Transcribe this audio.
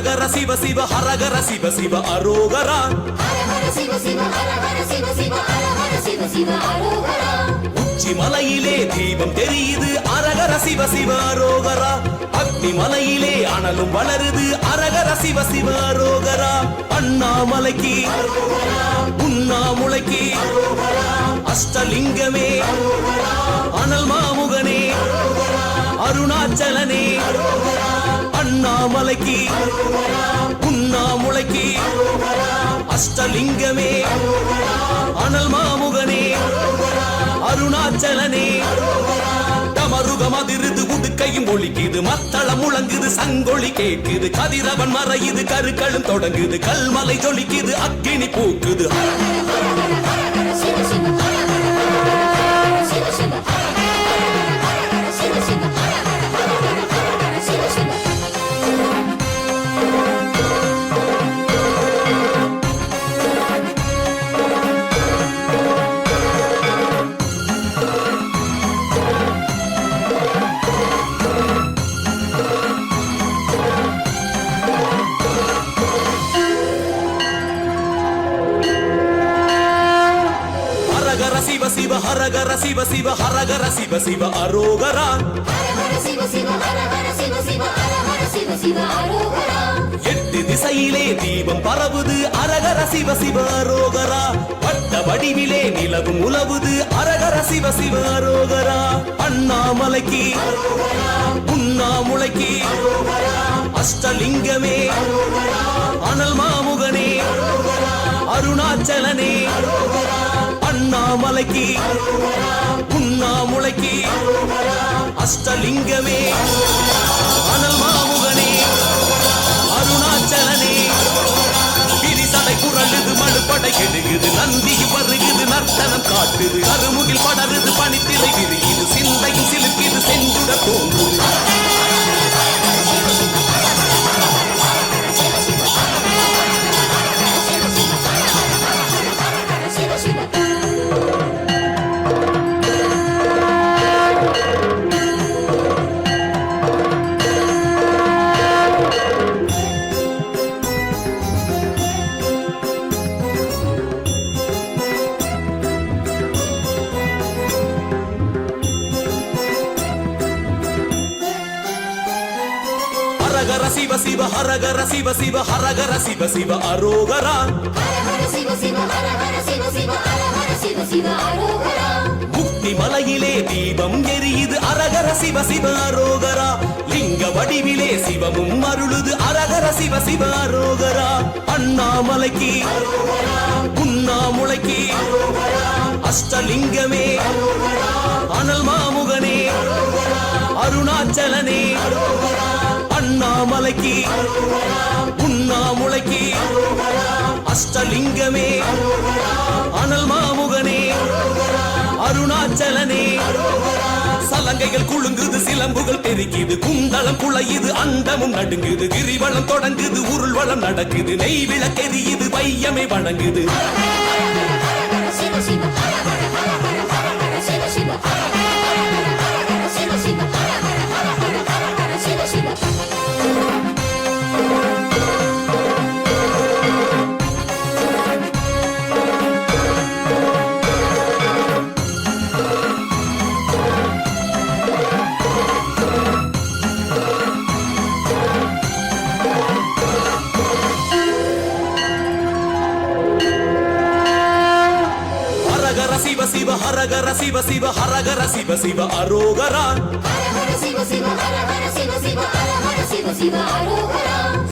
ஹரஹர சிவ சிவ ஹரஹர சிவ சிவ அரோகரா உச்சி மலையிலே தீபம் தெரியுது அரகர சிவ சிவ அரோகரா அக்னி மலையிலே அனலும் வளருது அரகர சிவ சிவ அரோகரா அண்ணாமலைக்கு உண்ணாமுலைக்கு அஷ்டலிங்கமே அனல் மாமுகனே அருணாச்சலனே அண்ணாமலைக்கு உண்ணாமுலைக்கு அஷ்டலிங்கமே அனல் மாமுகனே அருணாச்சலனே டமருகம் அதிருது உடுக்கையும் ஒலிக்குது மத்தளம் முழங்குது சங்கொலி கேக்குது கதிரவன் மறையுது கருக்களும் தொடங்குது கல்மலை ஜொலிக்குது அக்கினி பூக்குது சிவ சிவ ஹரஹர சிவ சிவ ஹரஹர சிவ சிவ அரோகரா எட்டு திசையிலே தீபம் பரவுது அரகர சிவ சிவ அரோகரா வட்ட வடிவிலே நிலவும் உலவுது அரகர சிவ சிவ அரோகரா அண்ணாமலைக்கு உண்ணாமுலைக்கு அஷ்டலிங்கமே அனல் மாமுகனே அருணாச்சலனே அண்ணாமலைக்கு உண்ணாமுலைக்கு அஷ்டலிங்கமே அனல் மாமுகனே அருணாச்சலனே விரிசடை குரலுது மழுப்படை கெடுகுது நந்தி வருகுது நர்த்தனம் காட்டுது கருமுகில் படருது பனித்திரை விரியுது சிந்தையும் சிலுக்குது செஞ்சுட தோன்றுது ஹரஹர சிவ சிவ ஹரஹர சிவ சிவ ஹரஹர சிவ சிவ அரோகரா முக்தி மலையிலே தீபம் எரியுது அரகர சிவ சிவ அரோகரா லிங்க வடிவிலே சிவமும் அருளுது அரகர சிவ சிவ அரோகரா அண்ணாமலைக்கு உண்ணாமுலைக்கு அஷ்டலிங்கமே அனல் மாமுகனே அருணாச்சலனே அண்ணாமலைக்கு உண்ணாமுலைக்கு அஷ்டலிங்கமே அனல் மாமுகனே அருணாச்சலனே சலங்கைகள் குலுங்குது சிலம்புகள் பெருக்கிது குண்டலம் குளையுது அண்டமும் நடுங்குது கிரிவலம் தொடங்குது உருள்வளம் நடக்குது நெய் விளக்கெரியுது வையமே வணங்குது சிவ சிவ ஹரஹர சிவ சிவ ஹரஹர சிவ சிவ அரோகரா